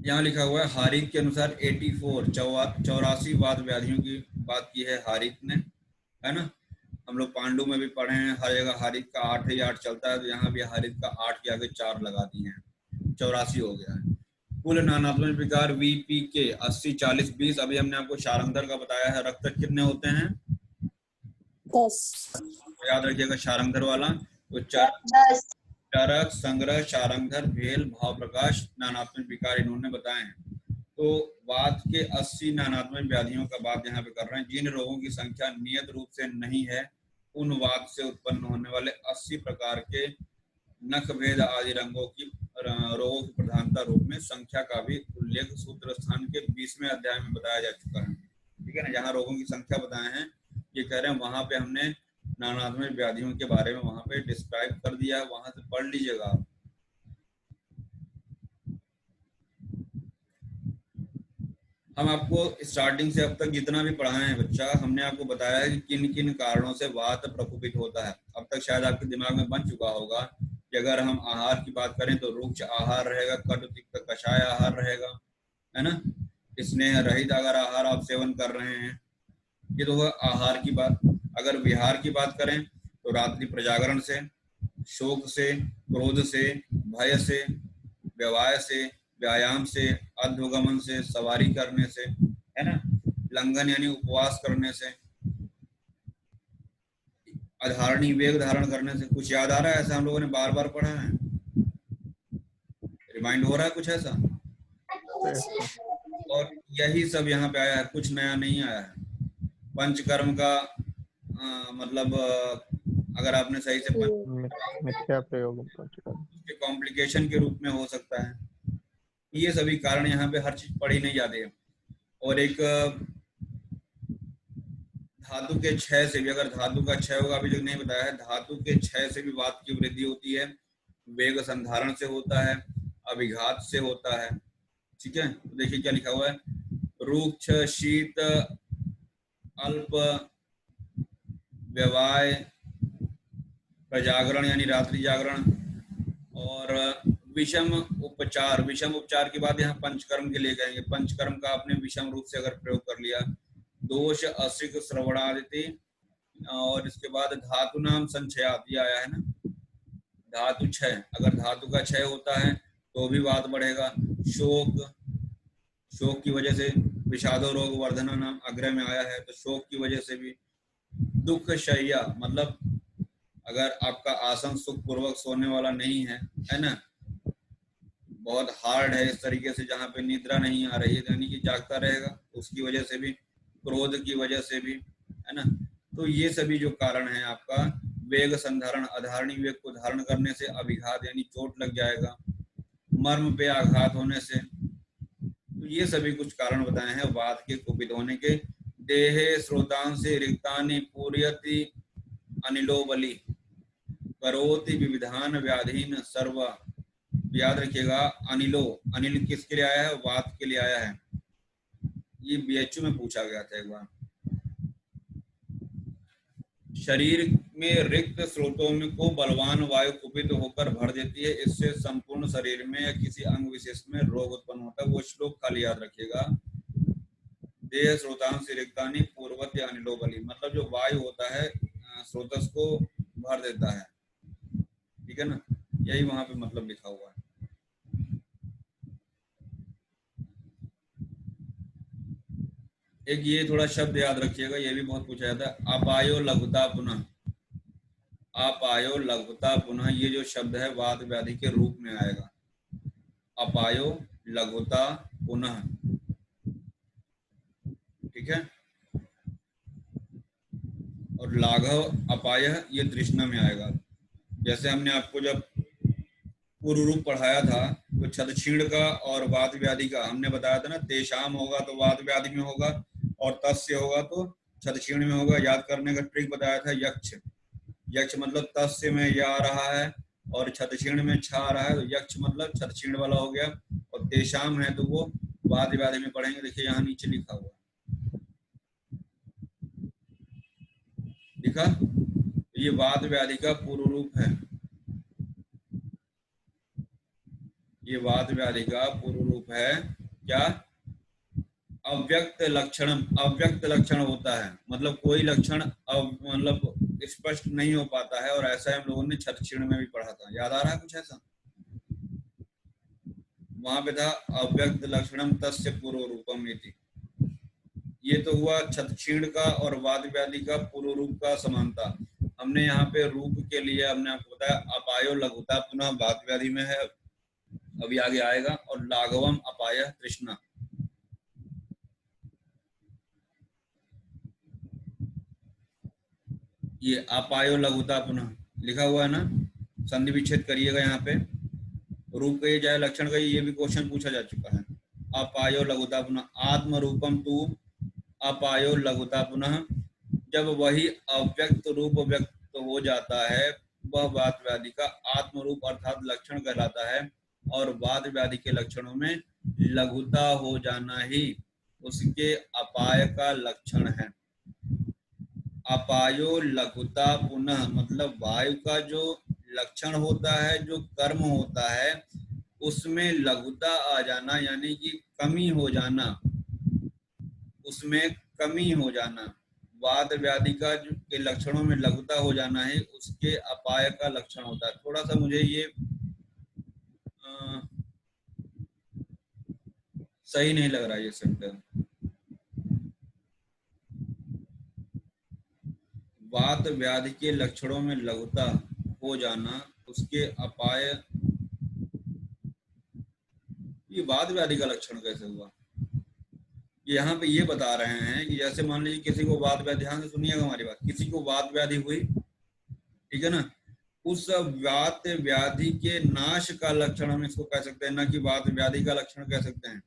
यहाँ लिखा हुआ है हारित के अनुसार 84 वाद व्याधियों की बात की है हारित ने, है ना। हम लोग पांडु में भी पढ़े हैं, हर जगह हारित का 8 ही 8 चलता है, तो यहाँ भी हारित का 8 के आगे 4 लगा दिए हैं, 84 हो गया है। कुल नानात्मक विकार VPK 80 40 20। अभी हमने आपको शारंगधर का बताया है। रक्त कितने होते हैं? 10। याद रखिएगा शारंगधर वाला। तो चरक, संग्रह, शारंगधर, भेल, भाव प्रकाश, नानात्मक विकार इन्होंने बताए हैं। तो वात के 80 नानात्मक व्याधियों का बात यहाँ पे कर रहे हैं। जिन रोगों की संख्या नियत रूप से नहीं है, उन वात से उत्पन्न होने वाले 80 प्रकार के नख भेद आदि रोगों की प्रधानता रूप में संख्या का भी उल्लेख सूत्र स्थान के 20वें अध्याय में बताया जा चुका है, ठीक है ना। जहाँ रोगों की संख्या बताए हैं, ये कह रहे हैं वहां पे हमने नानात्मक व्याधियों के बारे में वहां पे डिस्क्राइब कर दिया है, वहां से पढ़ लीजिएगा आप। हम आपको स्टार्टिंग से अब तक जितना भी पढ़ाए हैं बच्चा, हमने आपको बताया है कि किन किन कारणों से वात प्रकोपित होता है। अब तक शायद आपके दिमाग में बन चुका होगा कि अगर हम आहार की बात करें तो रुक्ष आहार रहेगा, कटु तिक्त कषाय आहार रहेगा, है ना। स्नेह रहित अगर आहार आप सेवन कर रहे हैं, ये तो हुआ आहार की बात। अगर विहार की बात करें तो रात्रि प्रजागरण से, शोक से, क्रोध से, भय से, व्यवाय से, व्यायाम से, अध्वगमन से, सवारी करने से, है ना, लंघन यानी उपवास करने से, अधारणी वेग धारण करने से। कुछ याद आ रहा है? ऐसा हम लोगों ने बार बार पढ़ा है, रिमाइंड हो रहा है कुछ ऐसा? और यही सब यहाँ पे आया है, कुछ नया नहीं आया है। पंचकर्म का मतलब अगर आपने सही से मिथ्या प्रयोग पंचकर्म। उसके कॉम्प्लिकेशन के रूप में हो सकता है। ये सभी कारण यहाँ पे हर चीज पढ़ी नहीं जाती है। और एक धातु के क्षय से भी, अगर धातु का क्षय होगा, अभी जो नहीं बताया है, धातु के क्षय से भी वात की वृद्धि होती है। वेग संधारण से होता है, अभिघात से होता है। ठीक है, तो देखिए क्या लिखा हुआ है, रूक्ष शीत अल्प व्यवाय प्रजागरण यानी रात्रि जागरण और विषम उपचार। विषम उपचार की बात यहाँ पंचकर्म के लिए कहेंगे। पंचकर्म का आपने विषम रूप से अगर प्रयोग कर लिया, दोष असिक श्रवणादिति, और इसके बाद धातु नाम संचयात, ये आया है ना, धातु क्षय, अगर धातु का क्षय होता है तो भी वात बढ़ेगा। शोक, शोक की वजह से विषादो रोग वर्धना नाम अग्रह में आया है, तो शोक की वजह से भी। दुख शैया मतलब अगर आपका आसन सुख पूर्वक सोने वाला नहीं है ना, बहुत हार्ड है इस तरीके से, जहाँ पे निद्रा नहीं आ रही है, यानी कि जागता रहेगा, उसकी वजह से भी। क्रोध की वजह से भी, है ना। तो ये सभी जो कारण है आपका, वेग संधारण, अधारणी वेग को धारण करने से, अभिघात यानी चोट लग जाएगा, मर्म पे आघात होने से। तो ये सभी कुछ कारण बताए हैं वात के कुपित होने के। देहे स्रोतांसे रिक्तानि पूर्यति अनिलो बलि करोति विविधान व्याधीन सर्व। याद रखिएगा, अनिलो, अनिल किसके लिए आया है, वात के लिए आया है। ये बीएचयू में पूछा गया था एक बार। शरीर में रिक्त स्रोतों में को बलवान वायु कुपित होकर भर देती है, इससे संपूर्ण शरीर में या किसी अंग विशेष में रोग उत्पन्न होता है। वो श्लोक खाली याद रखिएगा, देह स्रोतांश रिक्तानि पूर्वत अनिलो बलि, मतलब जो वायु होता है स्रोतस को भर देता है। ठीक है ना, यही वहां पे मतलब लिखा हुआ है। एक ये थोड़ा शब्द याद रखिएगा, ये भी बहुत पूछा जाता है, अपायो लघुता पुनः। अपायो लघुता पुनः, ये जो शब्द है वात व्याधि के रूप में आएगा। अपायो लघुता पुनः, ठीक है। और लाघव अपाय, ये तृष्णा में आएगा। जैसे हमने आपको जब पूर्व रूप पढ़ाया था, तो छदक्षीण का और वात व्याधि का हमने बताया था ना, तेषाम होगा तो वात व्याधि में होगा, और तस्य होगा तो छदक्षीण में होगा। याद करने का ट्रिक बताया था, यक्ष, यक्ष मतलब तस्य में या आ रहा है और छदक्षीण में छा आ रहा है, तो यक्ष मतलब छदक्षीण वाला हो गया, और तेषाम है तो वो वात व्याधि में पढ़ेंगे। देखिए यहाँ नीचे लिखा हुआ, लिखा, ये वात व्याधि का पूर्व रूप है। ये वात व्याधि का पूर्व रूप है क्या, अव्यक्त लक्षण। अव्यक्त लक्षण होता है मतलब कोई लक्षण मतलब स्पष्ट नहीं हो पाता है, और ऐसा हम लोगों ने छदक्षीण में भी पढ़ा था। याद आ रहा है कुछ ऐसा, वहां पे था अव्यक्त लक्षणम तस्य पूर्व रूपम इति। ये तो हुआ छदक्षीण का और वात व्याधि का पूर्व रूप का समानता। हमने यहाँ पे रूप के लिए हमने आपको बताया, अपायो लघुता पुनः वात व्याधि में है, अभी आगे आएगा, और लाघवम अपाय तृष्णा। ये अपायो लघुता पुनः लिखा हुआ है ना, संधि विच्छेद करिएगा यहाँ पे। रूप का ये जाए, लक्षण का ये भी क्वेश्चन पूछा जा चुका है। अपायो लघुता पुनः, आत्म रूपम तू अपायो लघुता पुनः, जब वही अव्यक्त रूप व्यक्त हो जाता है, वह वात व्याधि का आत्म रूप अर्थात लक्षण कहलाता है, और वात व्याधि के लक्षणों में लघुता हो जाना ही उसके अपाय का लक्षण है। अपायो लघुता पुनः मतलब वायु का जो लक्षण होता है, जो कर्म होता है, उसमें लघुता आ जाना, यानी कि कमी हो जाना, उसमें कमी हो जाना। वात व्याधि का जो के लक्षणों में लघुता हो जाना है, उसके अपाय का लक्षण होता है। थोड़ा सा मुझे ये सही नहीं लग रहा ये सेंटेंस। वात व्याधि के लक्षणों में लघुता हो जाना, उसके अपाय, ये वात व्याधि का लक्षण कैसे हुआ, यहाँ पे ये बता रहे हैं कि जैसे मान लीजिए किसी को वात व्याधि, ध्यान से सुनिएगा हमारी बात, किसी को वात व्याधि हुई, ठीक है ना, उस वात व्याधि के नाश का लक्षण हम इसको कह सकते हैं, ना कि वात व्याधि का लक्षण कह सकते हैं।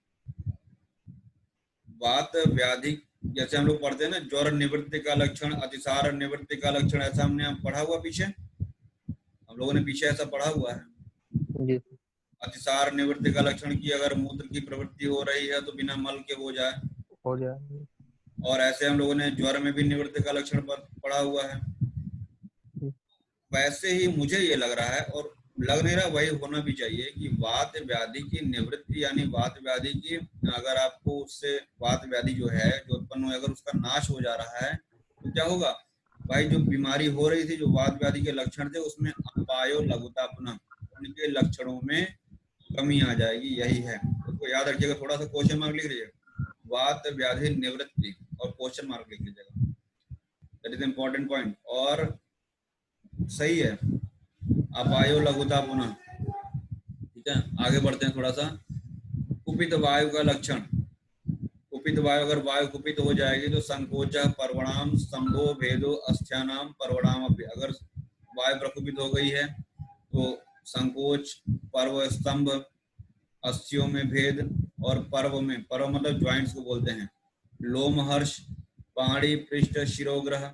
वात व्याधि जैसे हम लोग पढ़ते हैं ना, ज्वर निवृत्ति का लक्षण, अतिसार निवृत्ति का लक्षण, ऐसा हमने पढ़ा हुआ पीछे, हम लोगों ने पीछे ऐसा पढ़ा हुआ है। जी अतिसार निवृत्ति का लक्षण की अगर मूत्र की प्रवृत्ति हो रही है तो बिना मल के हो जाए, हो जाए। और ऐसे हम लोगों ने ज्वर में भी निवृत्ति का लक्षण पढ़ा हुआ है। वैसे ही मुझे ये लग रहा है, और लग नहीं रहा, वही होना भी चाहिए कि वात व्याधि की निवृत्ति, यानी वात व्याधि की, अगर आपको उससे वात व्याधि जो है जो उत्पन्न हुई, अगर उसका नाश हो जा रहा है तो क्या होगा भाई, जो बीमारी हो रही थी, जो वात व्याधि के लक्षण थे, उसमें अपायो लघुतापनम, उनके लक्षणों में कमी आ जाएगी, यही है। उसको याद रखिएगा, थोड़ा सा क्वेश्चन मार्क लिख लीजिएगा, वात व्याधि निवृत्ति और क्वेश्चन मार्क लिख लीजिएगा, दैट इज इंपॉर्टेंट पॉइंट। और सही है, अपायो लघुता पुनः, ठीक है। आगे बढ़ते हैं थोड़ा सा। कुपित वायु का लक्षण, कुपित वायु, अगर वायु कुपित हो जाएगी तो संकोच पर्वणाम स्तंभो भेदो अस्थियानाम पर्वणाम, अगर वायु प्रकुपित हो गई है तो संकोच, पर्व, स्तंभ, अस्थियों में भेद, और पर्व में, पर्व मतलब ज्वाइंट्स को बोलते हैं, लोमहर्ष, पाणी पृष्ठ शिरोग्रह,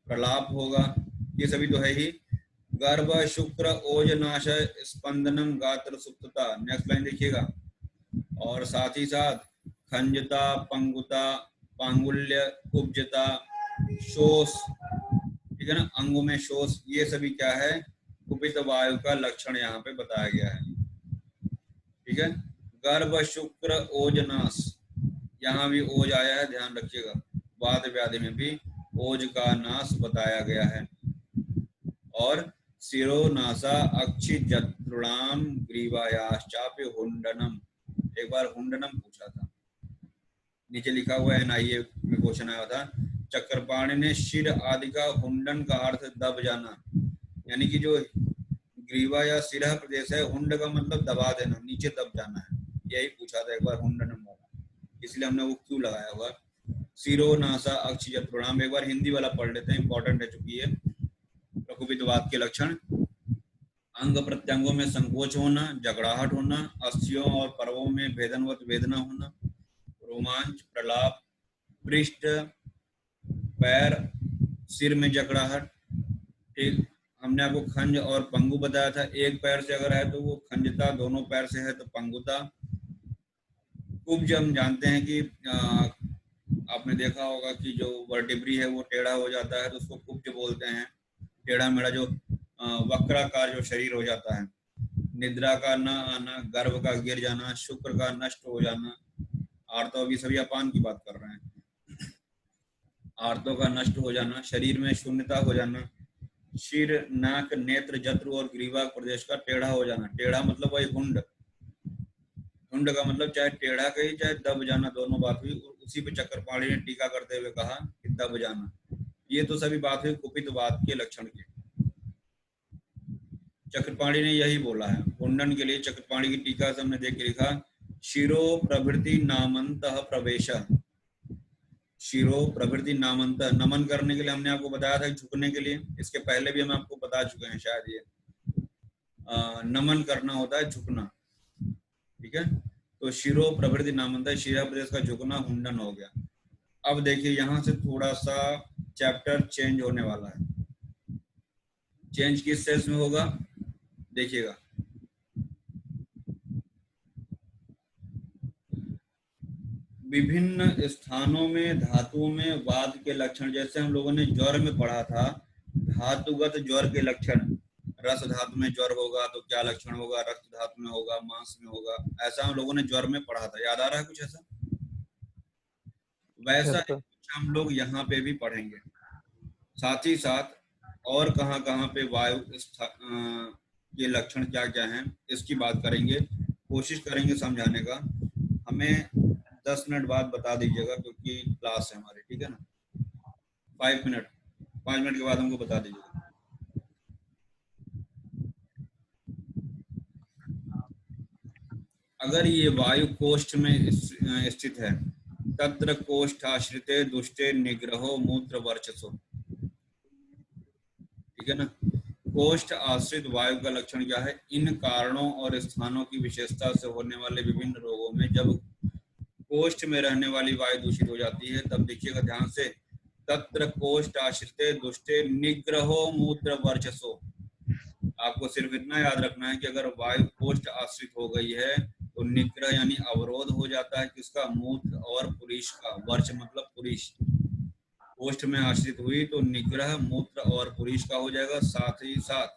प्रलाप होगा, ये सभी तो है ही। गर्भ शुक्र ओजनाश स्पंदनम गात्र सुप्तता, नेक्स्ट लाइन देखिएगा। और साथ ही साथ खंजता, पंगुता, पांगुल्य, कुब्जता, शोष, ठीक है ना, अंगों में शोष, ये सभी क्या है, कुपित वायु का लक्षण यहाँ पे बताया गया है, ठीक है। गर्भ शुक्र ओजनाश, यहाँ भी ओज आया है, ध्यान रखिएगा, वात व्याधि में भी ओज का नाश बताया गया है। और सिरो नासा अक्षि जत्रुणाम ग्रीवायाश्चापि हुंडनम, एक बार हुंडनम पूछा था, नीचे लिखा हुआ है, एनआईए में क्वेश्चन आया था, चक्रपाणि ने शिर आदि का हुंडन का अर्थ दब जाना, यानी कि जो ग्रीवा या सिरा प्रदेश है, हुंड का मतलब दबा देना, नीचे दब जाना है, यही पूछा था एक बार हुंडनम वाला, इसलिए हमने वो क्यों लगाया हुआ। सिरो नासा अक्षि जत्रुणाम, एक बार हिंदी वाला पढ़ लेते हैं, इंपॉर्टेंट है चूंकि ये। प्रकुपित वात के लक्षण, अंग प्रत्यंगों में संकोच होना, जगड़ाहट होना, अस्थियों और पर्वों में भेदनवत वेदना होना, रोमांच, प्रलाप, पृष्ठ, पैर, सिर में जकड़ाहट, ठीक। हमने आपको खंज और पंगु बताया था, एक पैर से अगर है तो वो खंजता, दोनों पैर से है तो पंगुता। कुब्ज हम जानते हैं कि आपने देखा होगा कि जो वर्टिब्री है वो टेढ़ा हो जाता है तो उसको कुब्ज बोलते हैं, टेढ़ा मेढ़ा जो वक्राकार जो शरीर हो जाता है। निद्रा का न आना, गर्भ का गिर जाना, शुक्र का नष्ट हो जाना, आर्तव, अभी सभी अपान की बात कर रहे हैं, आर्तव का नष्ट हो जाना, शरीर में शून्यता हो जाना, शिर, नाक, नेत्र, जत्रु और ग्रीवा प्रदेश का टेढ़ा हो जाना, टेढ़ा मतलब वही हुंड, हुंड का मतलब चाहे टेढ़ा कही चाहे दब जाना, दोनों बात हुई। उसी पे चक्रपाणी ने टीका करते हुए कहा कि दब जाना, ये तो सभी बात हुई कुपित वात के लक्षण की। चक्रपाणी ने यही बोला है, मुंडन के लिए चक्रपाणी की टीका से हमने देख के लिखा, शिरो प्रभृति नामंत प्रवेश, शिरो प्रभृति नामंत, नमन करने के लिए हमने आपको बताया था, झुकने के लिए, इसके पहले भी हम आपको बता चुके हैं शायद, ये नमन करना होता है झुकना, ठीक है। तो शिरो प्रभृति नामंत, शिरा प्रदेश का झुकना हुंडन हो गया। अब देखिए यहाँ से थोड़ा सा चैप्टर चेंज होने वाला है, चेंज किस सेंस में होगा देखिएगा। विभिन्न स्थानों में धातुओं में वात के लक्षण, जैसे हम लोगों ने ज्वर में पढ़ा था, धातुगत ज्वर के लक्षण, रस धातु में ज्वर होगा तो क्या लक्षण होगा, रक्त धातु में होगा, मांस में होगा, ऐसा हम लोगों ने ज्वर में पढ़ा था, याद आ रहा है कुछ ऐसा? वैसा ही कुछ हम लोग यहाँ पे भी पढ़ेंगे, साथ ही साथ और कहाँ कहाँ पे वायु के लक्षण क्या क्या हैं इसकी बात करेंगे, कोशिश करेंगे समझाने का। हमें 10 मिनट बाद बता दीजिएगा क्योंकि क्लास है हमारी, ठीक है ना, 5 मिनट, 5 मिनट के बाद हमको बता दीजिएगा। अगर ये वायु कोष्ठ में स्थित है तत्र कोष्ठाश्रिते दुष्टे निग्रहो मूत्र वर्चसो। ठीक है ना। कोष्ठ आश्रित वायु का लक्षण क्या है? इन कारणों और स्थानों की विशेषता से होने वाले विभिन्न रोगों में जब कोष्ठ में रहने वाली वायु दूषित हो जाती है तब देखिएगा ध्यान से, तत्र कोष्ठ आश्रिते दुष्टे निग्रहो मूत्र वर्चसो। आपको सिर्फ इतना याद रखना है कि अगर वायु कोष्ठ आश्रित हो गई है तो निग्रह यानी अवरोध हो जाता है किसका? मूत्र और पुरीष का। वर्च मतलब पुरीष। कोष्ठ में आश्रित हुई तो निग्रह मूत्र और पुरीष का हो जाएगा। साथ ही साथ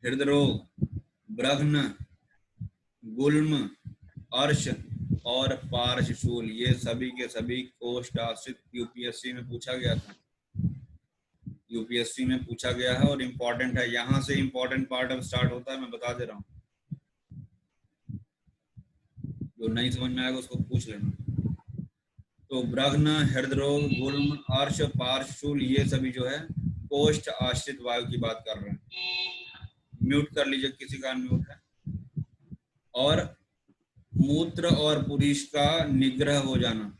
हृदय रोग, ब्रघ्न, गुल्म, अर्श और पार्श्वशूल, ये सभी के सभी कोष्ठ आश्रित यूपीएससी में पूछा गया था। यूपीएससी में पूछा गया है और इम्पोर्टेंट है। यहां से इम्पोर्टेंट पार्ट अब स्टार्ट होता है, मैं बता दे रहा हूँ। जो नहीं समझ में आएगा उसको पूछ लेना। तो ब्रघ्न, हृदय रोग, गुल्म, अर्श, पार्श्वशूल, ये सभी जो है कोष्ठ आश्रित वायु की बात कर रहे हैं। म्यूट कर लीजिए, किसी का अनम्यूट है। और मूत्र और पुरीष का निग्रह हो जाना,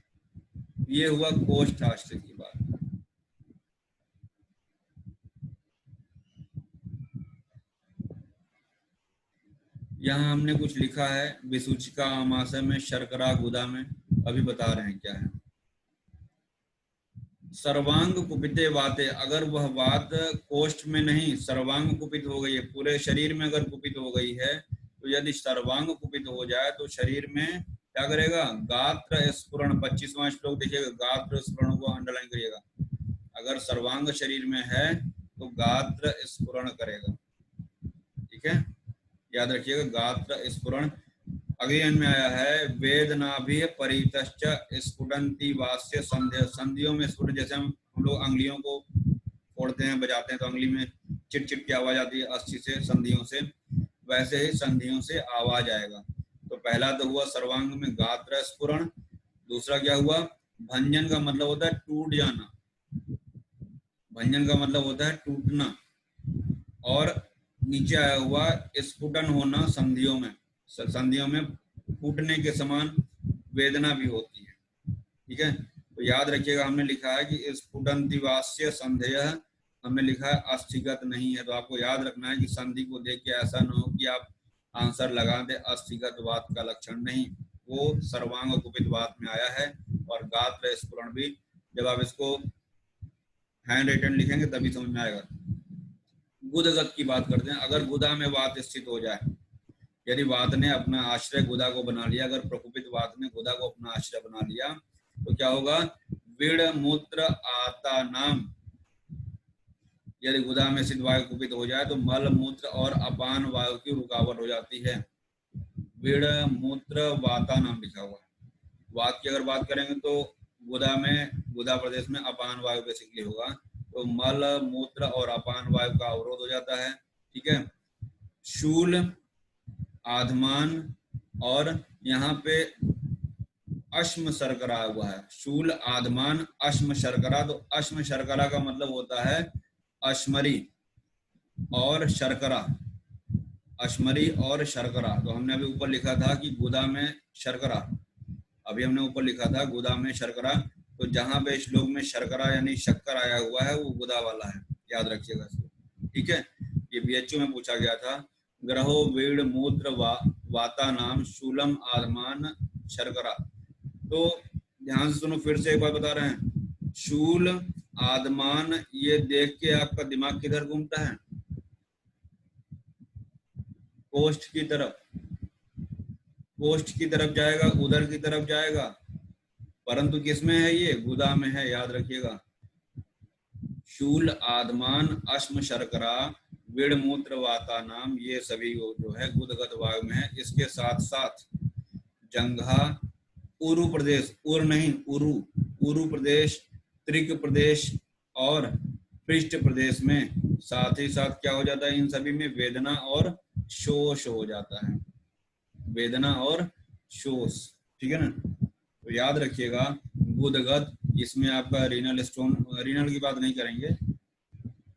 ये हुआ कोष्ठ आश्रित की बात। यहाँ हमने कुछ लिखा है विसूचिका आमाशय में, शर्करा गुदा में, अभी बता रहे हैं क्या है। सर्वांग कुपिते वाते, अगर वह वात कोष्ठ में नहीं सर्वांग कुपित हो गई है, पूरे शरीर में अगर कुपित हो गई है, तो यदि सर्वांग कुपित हो जाए तो शरीर में क्या करेगा? गात्र स्फुरण। 25वां श्लोक देखिएगा, गात्र स्फुरण को अंडरलाइन करिएगा। अगर सर्वांग शरीर में है तो गात्र स्फुरण करेगा। ठीक है, याद रखिएगा, गात्र स्फुरण। अगले लाइन में आया है वेदनाभि परितश्च स्फुटन्ति वास्य संध्य। संधियों में स्फुट, जैसे हम लोग अंगुलियों को फोड़ते हैं, बजाते हैं तो अंगुली में चिट चिट की आवाज आती है अस्थि से, संधियों से, वैसे ही संधियों से आवाज आएगा। तो पहला तो हुआ सर्वांग में गात्र स्फुरण। दूसरा क्या हुआ? भंजन का मतलब होता है टूट जाना। भंजन का मतलब होता है टूटना। और नीचे आया हुआ स्फुटन होना संधियों में। संधियों में फूटने के समान वेदना भी होती है। ठीक है, तो याद रखिएगा, हमने लिखा है कि स्फुटन्ति वास्य संधेयः, हमने लिखा है अस्थिगत नहीं है। तो आपको याद रखना है कि संधि को देख के ऐसा ना हो कि आप आंसर लगा दे अस्थिगत वात का लक्षण नहीं, वो सर्वांग कुपित वात में आया है। और गात्र स्फुरण भी, जब आप इसको हैंड रिटन लिखेंगे तभी समझ में आएगा। गुदगत की बात करते हैं। अगर गुदा में वात स्थित हो जाए, यदि वात ने अपना आश्रय गुदा को बना लिया, अगर प्रकुपित वात ने गुदा को अपना आश्रय बना लिया, तो क्या होगा? विड़ मूत्र आता नाम, यदि गुदा में स्थित वायु कुपित हो जाए तो मल मूत्र और अपान वायु की रुकावट हो जाती है। विड़ मूत्र वाता नाम लिखा हुआ है। वात की अगर बात करेंगे तो गुदा में, गुदा प्रदेश में अपान वायु बेसिकली होगा, तो मल मूत्र और अपान वायु का अवरोध हो जाता है। ठीक है, शूल, आधमान, और यहाँ पे अश्म शर्करा हुआ है। शूल, आधमान, अश्म शर्करा। तो अश्म शर्करा का मतलब होता है अश्मरी और शर्करा। अश्मरी और शर्करा। तो हमने अभी ऊपर लिखा था कि गुदा में शर्करा, अभी हमने ऊपर लिखा था गुदा में शर्करा। तो जहां पे श्लोक में शर्करा यानी शक्कर आया हुआ है वो गुदा वाला है, याद रखिएगा इसको। ठीक है, ये बीएचयू में पूछा गया था। ग्रहो वीड़ मूत्र वाता नाम शूलम आधमान शर्करा। तो ध्यान से सुनो, फिर से एक बार बता रहे हैं। शूल, आधमान, ये देख के आपका दिमाग किधर घूमता है? कोष्ठ की तरफ। कोष्ठ की तरफ जाएगा, उदर की तरफ जाएगा, परंतु किसमें है? ये गुदा में है, याद रखिएगा। शूल, आधमान, अश्म शर्करा, विड़ मूत्र वाता नाम, ये सभी जो है गुदगत वायु में है। इसके साथ साथ जंघा, उरु प्रदेश, उर नहीं उरु, उरु प्रदेश, त्रिक प्रदेश और पृष्ठ प्रदेश में साथ ही साथ क्या हो जाता है? इन सभी में वेदना और शोष हो जाता है। वेदना और शोष। ठीक है ना, तो याद रखिएगा गुदगत, इसमें आपका रीनल स्टोन, रीनल की बात नहीं करेंगे।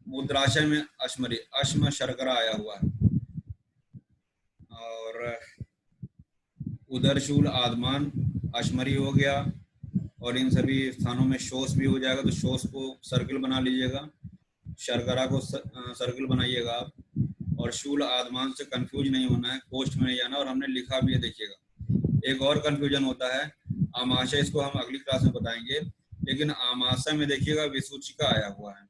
मूत्राशय में अश्मरी, अश्म शर्करा आया हुआ है। और उदरशूल, आधमान, अश्मरी हो गया, और इन सभी स्थानों में शोष भी हो जाएगा, तो शोष को सर्कल बना लीजिएगा, शर्करा को सर्कल बनाइएगा आप, और शूल आदमांश से कंफ्यूज नहीं होना है, कोष्ठ में नहीं जाना। और हमने लिखा भी है, देखिएगा एक और कंफ्यूजन होता है आमाशय, इसको हम अगली क्लास में बताएंगे, लेकिन आमाशय में देखिएगा विसूचिका आया हुआ है।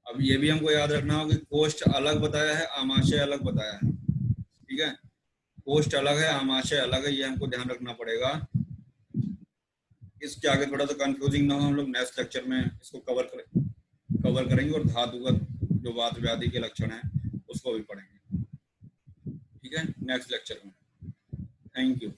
अब ये भी हमको याद रखना होगा कि कोष्ठ अलग बताया है, आमाशय अलग बताया है, ठीक है, कोष्ठ अलग है, आमाशय अलग है, ये हमको ध्यान रखना पड़ेगा। इसके आगे थोड़ा सा कंफ्यूजिंग ना हो, हम लोग नेक्स्ट लेक्चर में इसको कवर करेंगे, और धातुगत जो वात व्याधि के लक्षण है उसको भी पढ़ेंगे, ठीक है, नेक्स्ट लेक्चर में। Thank you.